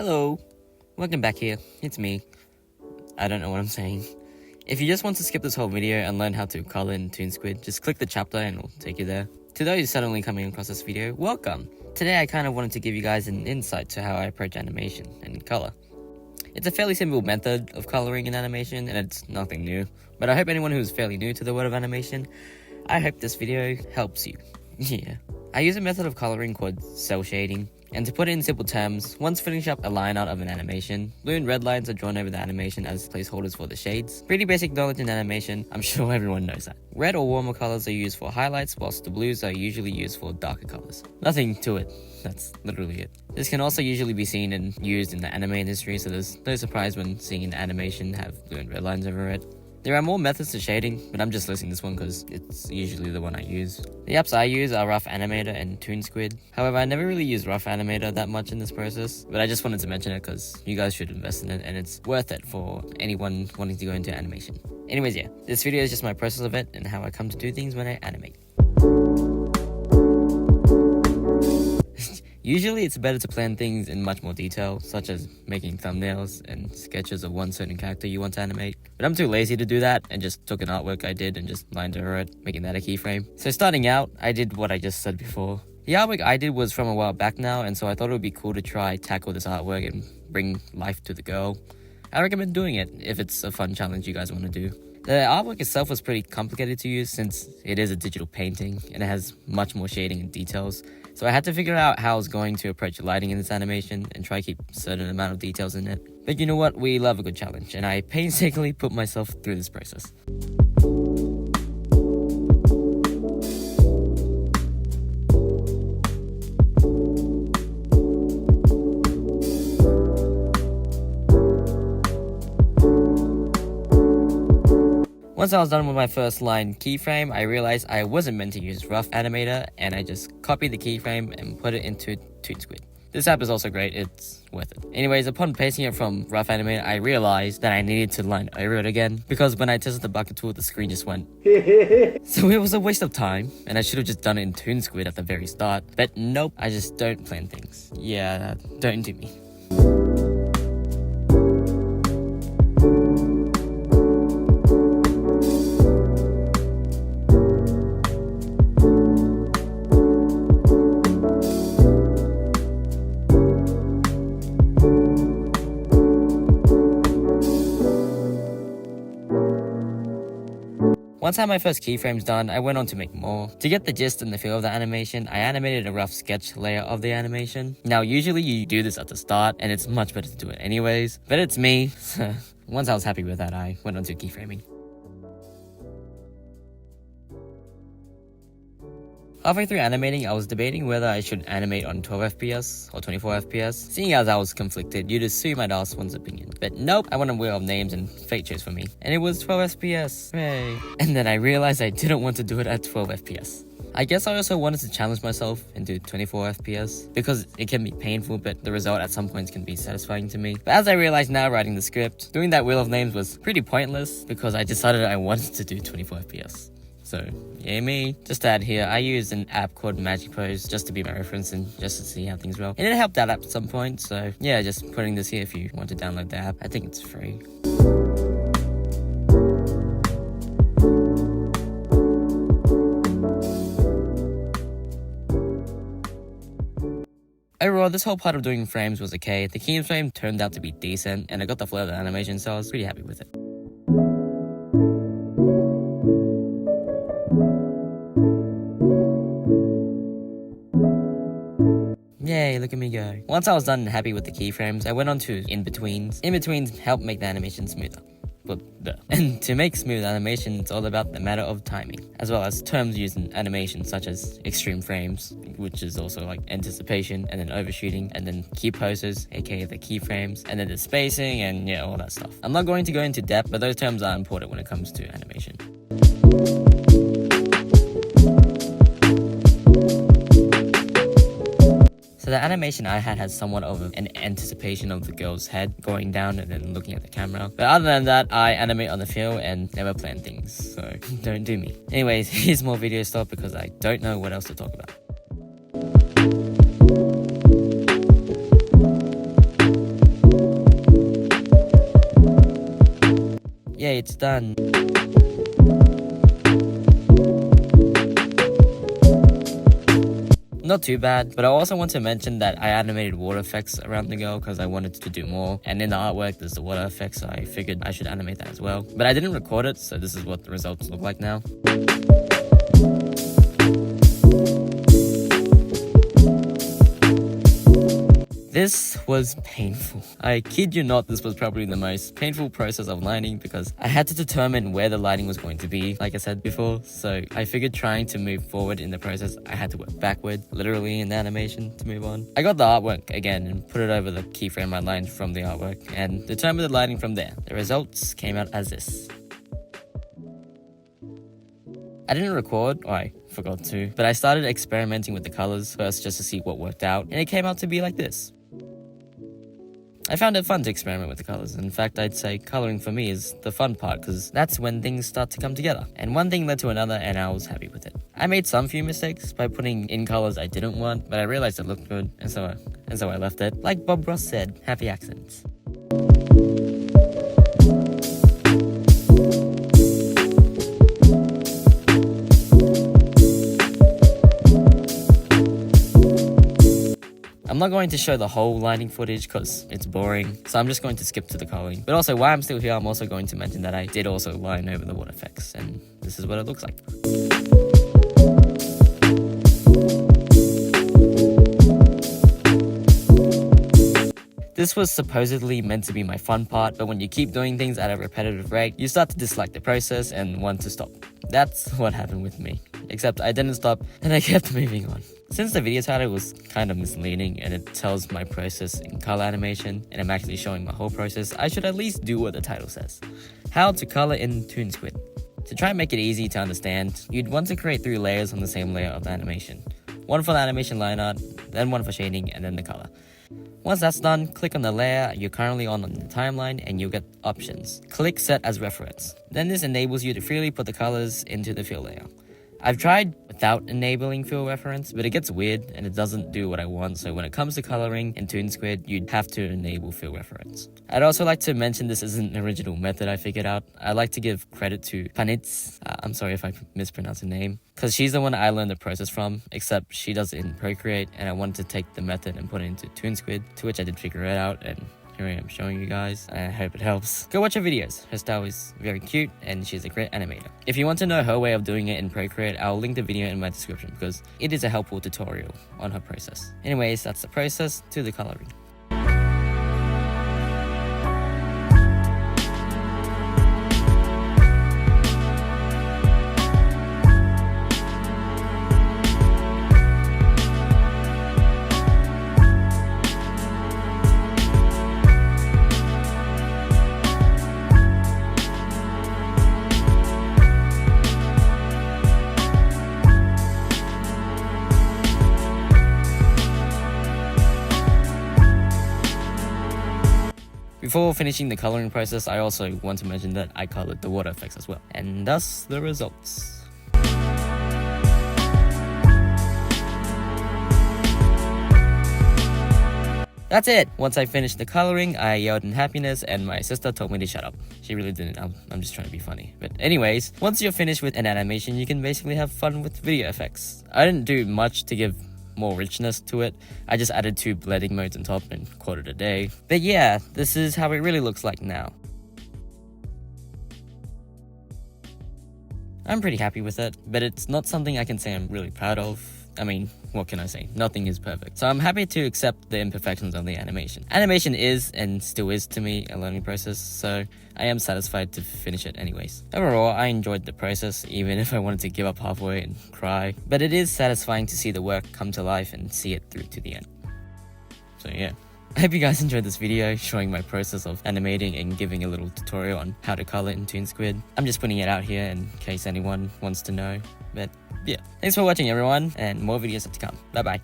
Hello, welcome back here, it's me. I don't know what I'm saying. If you just want to skip this whole video and learn how to color in TOONSQUID, just click the chapter and it'll take you there. To those suddenly coming across this video, welcome! Today I kind of wanted to give you guys an insight to how I approach animation and color. It's a fairly simple method of coloring in animation and it's nothing new, but I hope anyone who's fairly new to the world of animation, I hope this video helps you. Yeah. I use a method of coloring called cell shading, and to put it in simple terms, once finishing up a line out of an animation, blue and red lines are drawn over the animation as placeholders for the shades. Pretty basic knowledge in animation, I'm sure everyone knows that. Red or warmer colors are used for highlights, whilst the blues are usually used for darker colors. Nothing to it, that's literally it. This can also usually be seen and used in the anime industry, so there's no surprise when seeing an animation have blue and red lines over it. There are more methods to shading, but I'm just listing this one because it's usually the one I use. The apps I use are Rough Animator and TOONSQUID. However, I never really use Rough Animator that much in this process, but I just wanted to mention it because you guys should invest in it and it's worth it for anyone wanting to go into animation. Anyways, yeah, this video is just my process of it and how I come to do things when I animate. Usually it's better to plan things in much more detail, such as making thumbnails and sketches of one certain character you want to animate. But I'm too lazy to do that and just took an artwork I did and just lined over it, making that a keyframe. So starting out, I did what I just said before. The artwork I did was from a while back now, and so I thought it would be cool to try tackle this artwork and bring life to the girl. I recommend doing it if it's a fun challenge you guys want to do. The artwork itself was pretty complicated to use since it is a digital painting and it has much more shading and details. So I had to figure out how I was going to approach lighting in this animation and try to keep a certain amount of details in it. But you know what, we love a good challenge and I painstakingly put myself through this process. Once I was done with my first line keyframe, I realized I wasn't meant to use Rough Animator, and I just copied the keyframe and put it into TOONSQUID. This app is also great, it's worth it. Anyways, upon pasting it from Rough Animator, I realized that I needed to line over it again, because when I tested the bucket tool, the screen just went. So it was a waste of time, and I should have just done it in TOONSQUID at the very start. But nope, I just don't plan things. Yeah, don't do me. Once I had my first keyframes done, I went on to make more. To get the gist and the feel of the animation, I animated a rough sketch layer of the animation. Now, usually you do this at the start, and it's much better to do it anyways, but it's me, so once I was happy with that, I went on to keyframing. Halfway through animating, I was debating whether I should animate on 12 FPS or 24 FPS. Seeing as I was conflicted, you'd assume I'd ask one's opinion. But nope, I went on Wheel of Names and fate chose for me. And it was 12 FPS, hooray. And then I realized I didn't want to do it at 12 FPS. I guess I also wanted to challenge myself and do 24 FPS, because it can be painful, but the result at some points can be satisfying to me. But as I realized now writing the script, doing that Wheel of Names was pretty pointless, because I decided I wanted to do 24 FPS. So, yeah me. Just to add here, I used an app called Magic Pose just to be my reference and just to see how things roll. And it helped out at some point, so yeah, just putting this here if you want to download the app. I think it's free. Overall, this whole part of doing frames was okay. The keyframe turned out to be decent, and I got the flow of the animation, so I was pretty happy with it. Yay, look at me go. Once I was done and happy with the keyframes, I went on to INBETWEENS. INBETWEENS help make the animation smoother. Well, duh. And to make smooth animation, it's all about the matter of timing, as well as terms used in animation such as extreme frames, which is also like anticipation, and then overshooting, and then key poses, aka the keyframes, and then the spacing, and yeah, all that stuff. I'm not going to go into depth, but those terms are important when it comes to animation. So the animation I had somewhat of an anticipation of the girl's head going down and then looking at the camera. But other than that, I animate on the feel and never plan things, so don't do me. Anyways, here's more video stuff because I don't know what else to talk about. yay, it's done. Not too bad, but I also want to mention that I animated water effects around the girl because I wanted to do more, and in the artwork there's the water effects, so I figured I should animate that as well. But I didn't record it, so this is what the results look like now. This was painful. I kid you not, this was probably the most painful process of lighting because I had to determine where the lighting was going to be, like I said before, so I figured trying to move forward in the process, I had to work backward, literally in the animation, to move on. I got the artwork again and put it over the keyframe I lined from the artwork and determined the lighting from there. The results came out as this. I didn't record, or I forgot to, but I started experimenting with the colors first just to see what worked out, and it came out to be like this. I found it fun to experiment with the colors. In fact, I'd say coloring for me is the fun part because that's when things start to come together. And one thing led to another and I was happy with it. I made some few mistakes by putting in colors I didn't want, but I realized it looked good and so I left it. Like Bob Ross said, happy accidents. I'm not going to show the whole lighting footage because it's boring, so I'm just going to skip to the coloring. But also, while I'm still here, I'm also going to mention that I did also line over the water effects, and this is what it looks like. This was supposedly meant to be my fun part, but when you keep doing things at a repetitive rate, you start to dislike the process and want to stop. That's what happened with me. Except I didn't stop and I kept moving on. Since the video title was kind of misleading and it tells my process in color animation and I'm actually showing my whole process, I should at least do what the title says. How to color in TOONSQUID. To try and make it easy to understand, you'd want to create 3 layers on the same layer of the animation. One for the animation line art, then one for shading, and then the color. Once that's done, click on the layer you're currently on the timeline and you'll get options. Click Set as Reference. Then this enables you to freely put the colors into the fill layer. I've tried without enabling fill reference, but it gets weird and it doesn't do what I want, so when it comes to coloring in TOONSQUID, you'd have to enable fill reference. I'd also like to mention this isn't an original method I figured out. I'd like to give credit to Punniz, I'm sorry if I mispronounce her name, because she's the one I learned the process from, except she does it in Procreate, and I wanted to take the method and put it into TOONSQUID, to which I did figure it out, and here I am showing you guys. I hope it helps. Go watch her videos. Her style is very cute and she's a great animator. If you want to know her way of doing it in Procreate, I'll link the video in my description because it is a helpful tutorial on her process. Anyways, that's the process to the coloring. Before finishing the coloring process, I also want to mention that I colored the water effects as well, and thus the results. That's it! Once I finished the coloring, I yelled in happiness and my sister told me to shut up. She really didn't, I'm just trying to be funny. But anyways, once you're finished with an animation, you can basically have fun with video effects. I didn't do much to give more richness to it. I just added 2 blending modes on top and called it a day. But yeah, this is how it really looks like now. I'm pretty happy with it, but it's not something I can say I'm really proud of. I mean, what can I say? Nothing is perfect. So I'm happy to accept the imperfections of the animation. Animation is, and still is to me, a learning process, so I am satisfied to finish it anyways. Overall, I enjoyed the process, even if I wanted to give up halfway and cry. But it is satisfying to see the work come to life and see it through to the end. So yeah. I hope you guys enjoyed this video showing my process of animating and giving a little tutorial on how to color in TOONSQUID. I'm just putting it out here in case anyone wants to know. But yeah, thanks for watching everyone, and more videos are to come. Bye bye.